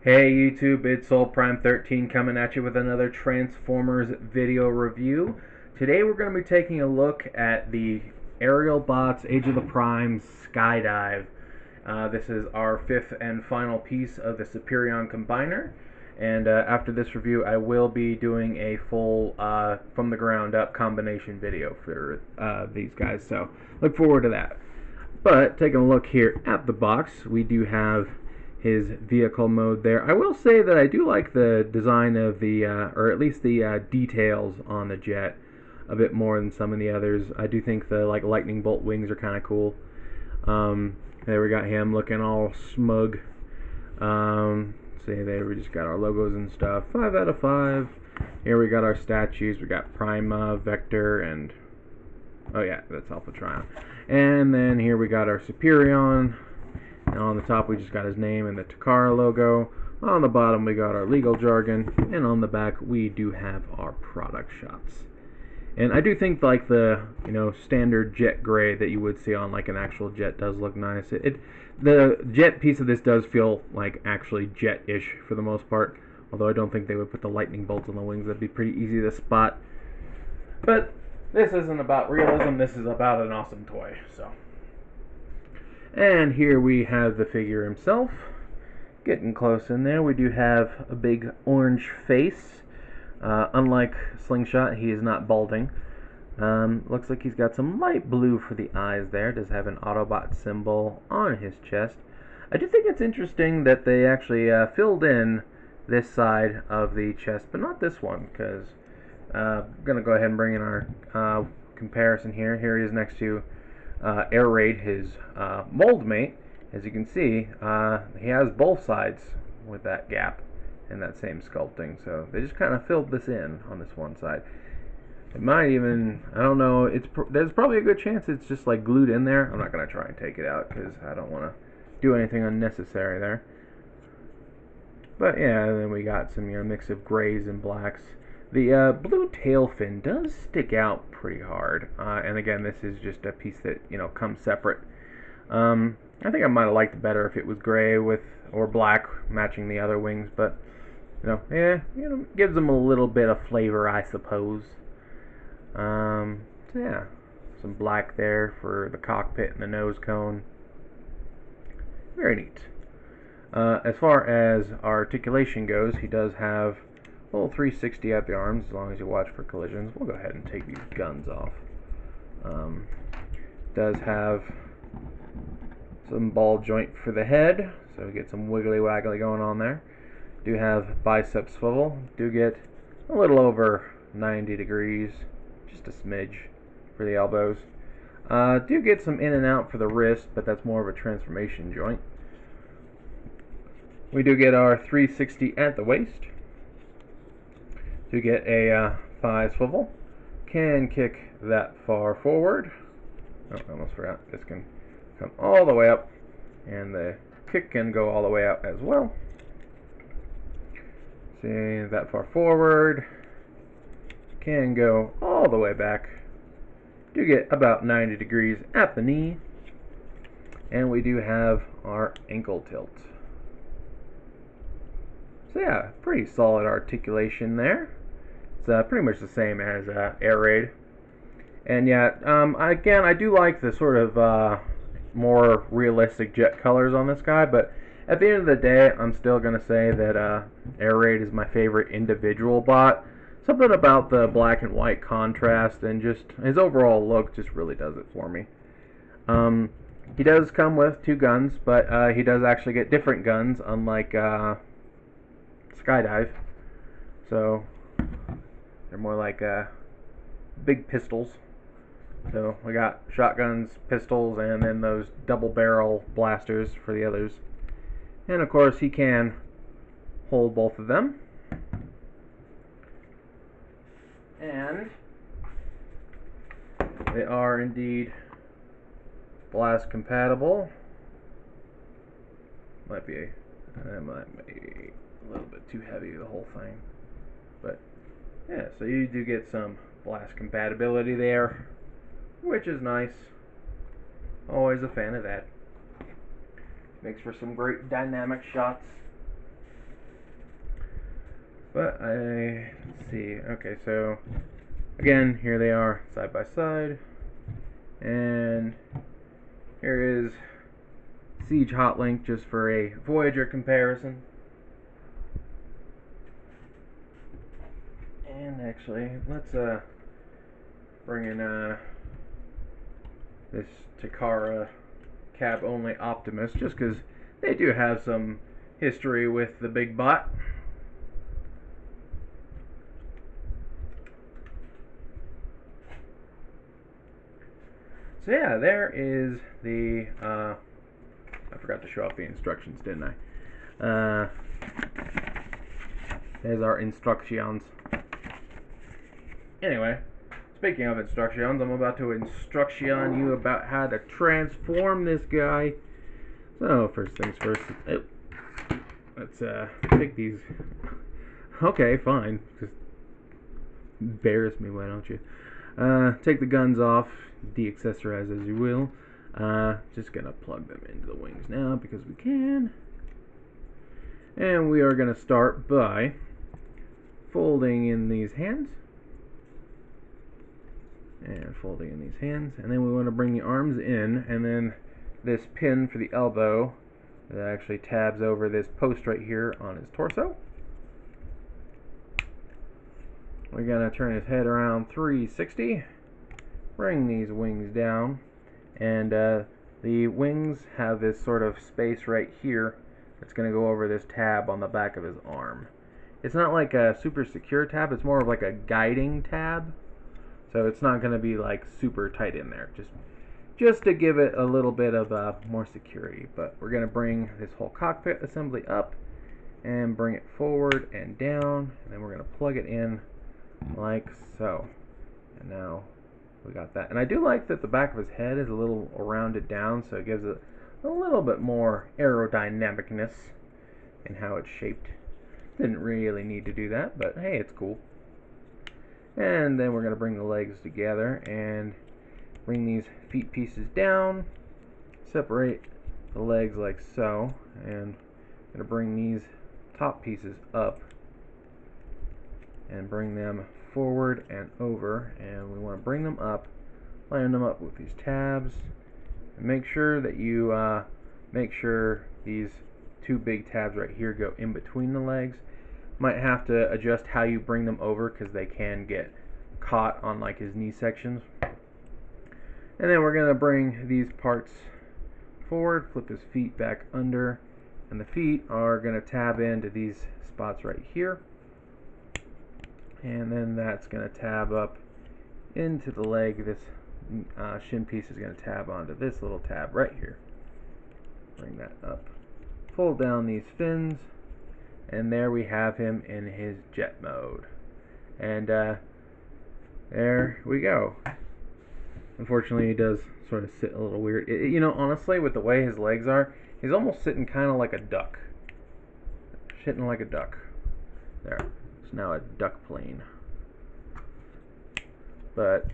Hey YouTube, it's SoulPrime13 coming at you with another Transformers video review. Today we're going to be taking a look at the Arialbot's Age of the Primes Skydive. This is our fifth and final piece of the Superion Combiner, and after this review I will be doing a full from the ground up combination video for these guys, so look forward to that. But taking a look here at the box, we do have his vehicle mode there. I will say that I do like the design of the, or at least the details on the jet a bit more than some of the others. I do think the lightning bolt wings are kind of cool. There we got him looking all smug. See there, we just got our logos and stuff. 5 out of 5. Here we got our statues. We got Prima, Vector, and oh yeah, that's Alpha Trion. And then here we got our Superion. And on the top we just got his name and the Takara logo. On the bottom we got our legal jargon. And on the back we do have our product shots. And I do think like the standard jet gray that you would see on like an actual jet does look nice. The jet piece of this does feel like actually jet-ish for the most part. Although I don't think they would put the lightning bolts on the wings. That'd be pretty easy to spot. But this isn't about realism, this is about an awesome toy. So, and here we have the figure himself. Getting close in there, we do have a big orange face. Unlike Slingshot, he is not balding. Looks like he's got some light blue for the eyes there. Does have an Autobot symbol on his chest. I do think it's interesting that they actually filled in this side of the chest, but not this one, because I'm going to go ahead and bring in our comparison here. Here he is next to Air Raid, his mold mate. As you can see, he has both sides with that gap and that same sculpting. So they just kind of filled this in on this one side. It might even, I don't know, there's probably a good chance it's just like glued in there. I'm not going to try and take it out because I don't want to do anything unnecessary there. But yeah, and then we got some mix of grays and blacks. The blue tail fin does stick out pretty hard, and again, this is just a piece that comes separate. I think I might have liked it better if it was gray or black matching the other wings, but gives them a little bit of flavor, I suppose. So yeah, some black there for the cockpit and the nose cone. Very neat. As far as articulation goes, he does have a little 360 at the arms, as long as you watch for collisions. We'll go ahead and take these guns off. Does have some ball joint for the head, so we get some wiggly waggly going on there. Do have bicep swivel. Do get a little over 90 degrees, just a smidge for the elbows. Do get some in and out for the wrist, but that's more of a transformation joint. We do get our 360 at the waist. Do get a thigh swivel. Can kick that far forward. Oh, I almost forgot. This can come all the way up, and the kick can go all the way out as well. See, that far forward. Can go all the way back. Do get about 90 degrees at the knee. And we do have our ankle tilt. So yeah, pretty solid articulation there. It's pretty much the same as Air Raid. And yeah, again, I do like the sort of more realistic jet colors on this guy, but at the end of the day, I'm still going to say that Air Raid is my favorite individual bot. Something about the black and white contrast and just his overall look just really does it for me. He does come with 2 guns, but he does actually get different guns, unlike Skydive. So they're more like big pistols. So we got shotguns, pistols, and then those double barrel blasters for the others. And of course he can hold both of them. And they are indeed blast compatible. Might be a little bit too heavy, the whole thing. But yeah, so you do get some blast compatibility there, which is nice. Always a fan of that. Makes for some great dynamic shots. But let's see. Okay, so again, here they are side by side, and here is Siege Hotlink just for a Voyager comparison. And actually, let's bring in this Takara cab only Optimus, just because they do have some history with the big bot. So yeah, there is the I forgot to show off the instructions, didn't I? There's our instructions. Anyway, speaking of instructions, I'm about to instruction you about how to transform this guy. So, first things first, let's take these. Okay, fine. Just embarrass me, why don't you? Take the guns off, de-accessorize as you will. Just gonna plug them into the wings now because we can. And we are gonna start by folding in these hands. And folding in these hands. And then we want to bring the arms in, and then this pin for the elbow that actually tabs over this post right here on his torso. We're gonna turn his head around 360, bring these wings down, and the wings have this sort of space right here that's gonna go over this tab on the back of his arm. It's not like a super secure tab, it's more of like a guiding tab, so it's not gonna be like super tight in there, just to give it a little bit of more security. But we're gonna bring this whole cockpit assembly up and bring it forward and down, and then we're gonna plug it in like so. And now we got that. And I do like that the back of his head is a little rounded down, so it gives it a little bit more aerodynamicness in how it's shaped. Didn't really need to do that, but hey, it's cool. And then we're going to bring the legs together and bring these feet pieces down, separate the legs like so, and I'm going to bring these top pieces up and bring them forward and over, and we want to bring them up, line them up with these tabs, and make sure that you make sure these two big tabs right here go in between the legs. Might have to adjust how you bring them over because they can get caught on like his knee sections. And then we're going to bring these parts forward, flip his feet back under, and the feet are going to tab into these spots right here. And then that's going to tab up into the leg. This shin piece is going to tab onto this little tab right here. Bring that up. Pull down these fins, and there we have him in his jet mode. And there we go. Unfortunately, he does sort of sit a little weird. You know, honestly, with the way his legs are, he's almost sitting kind of like a duck. Sitting like a duck. There. It's now a duck plane. But,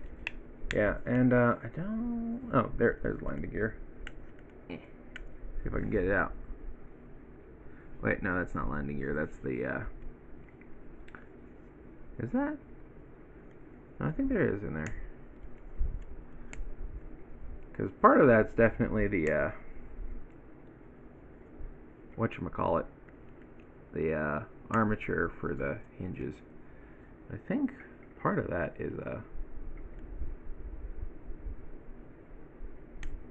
yeah, and I don't... Oh, there's landing gear. See if I can get it out. Wait, no, that's not landing gear. That's the, Is that? No, I think there is in there. Because part of that's definitely the, whatchamacallit, the, armature for the hinges. I think part of that is,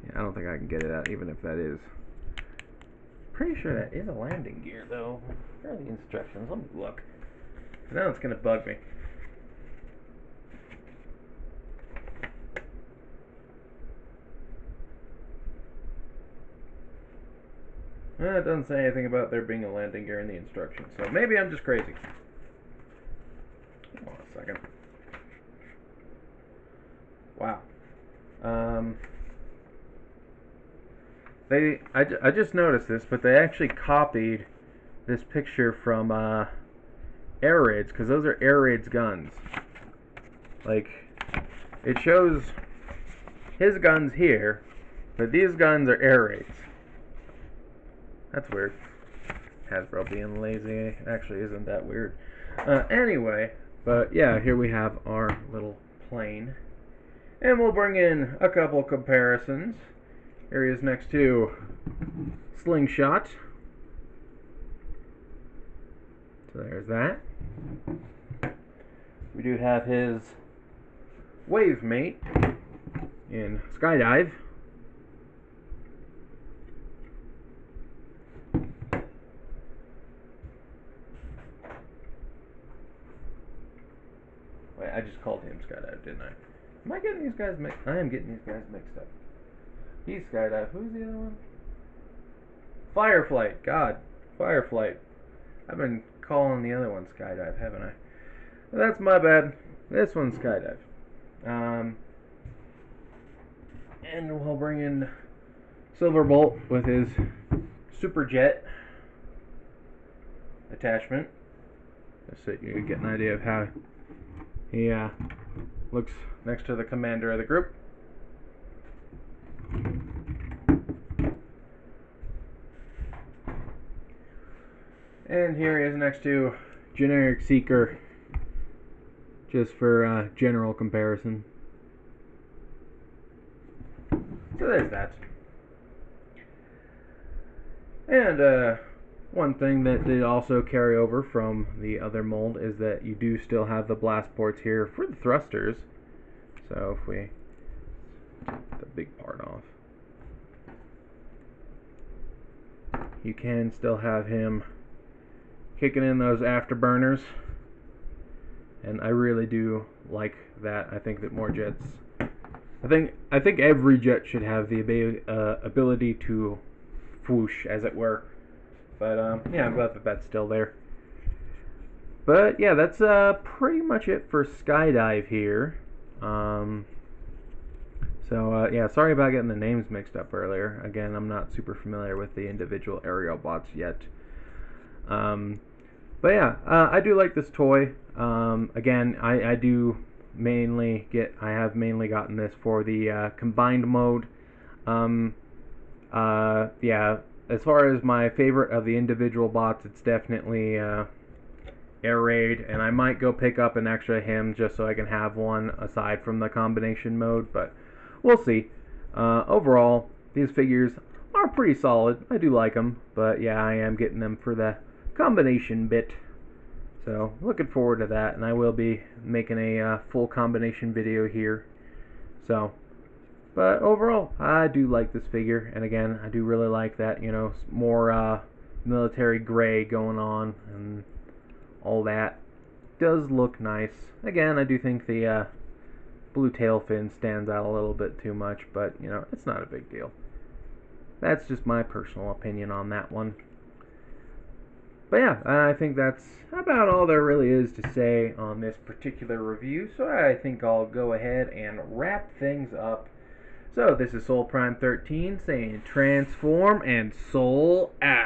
yeah, I don't think I can get it out, even if that is. Pretty sure that is a landing gear, though. Here are the instructions. Let me look. Now it's going to bug me. It doesn't say anything about there being a landing gear in the instructions, so maybe I'm just crazy. Hold on a second. Wow. I just noticed this, but they actually copied this picture from air raids, because those are air raids guns. Like, it shows his guns here, but these guns are air raids. That's weird. Hasbro being lazy actually isn't that weird. Anyway, but yeah, here we have our little plane. And we'll bring in a couple comparisons. Here he is next to Slingshot. So there's that. We do have his wave mate in Skydive. Wait, I just called him Skydive, didn't I? Am I getting these guys mixed? I am getting these guys mixed up. He's Skydive. Who's the other one? Fireflight. God. Fireflight. I've been calling the other one Skydive, haven't I? Well, that's my bad. This one's Skydive. And we'll bring in Silverbolt with his Superjet attachment. Just so you get an idea of how he looks next to the commander of the group. And here he is next to Generic Seeker, just for general comparison. So there's that. And one thing that did also carry over from the other mold is that you do still have the blast ports here for the thrusters. So if we take the big part off, you can still have him kicking in those afterburners, and I really do like that. I think that more jets, I think every jet should have the ability to whoosh, as it were. But yeah, I'm glad that that's still there. But yeah, that's pretty much it for Skydive here. So yeah, sorry about getting the names mixed up earlier. Again, I'm not super familiar with the individual aerial bots yet. But yeah, I do like this toy. Again, I have mainly gotten this for the combined mode. Yeah, as far as my favorite of the individual bots, it's definitely Air Raid, and I might go pick up an extra him just so I can have one aside from the combination mode, but we'll see. Overall, these figures are pretty solid. I do like them, but yeah, I am getting them for the combination bit. So, looking forward to that, and I will be making a full combination video here. So, but overall, I do like this figure, and again, I do really like that, you know, more military gray going on, and all that. Does look nice. Again, I do think the blue tail fin stands out a little bit too much, but, you know, it's not a big deal. That's just my personal opinion on that one. But yeah, I think that's about all there really is to say on this particular review, so I think I'll go ahead and wrap things up. So this is Soul Prime 13 saying transform and soul out.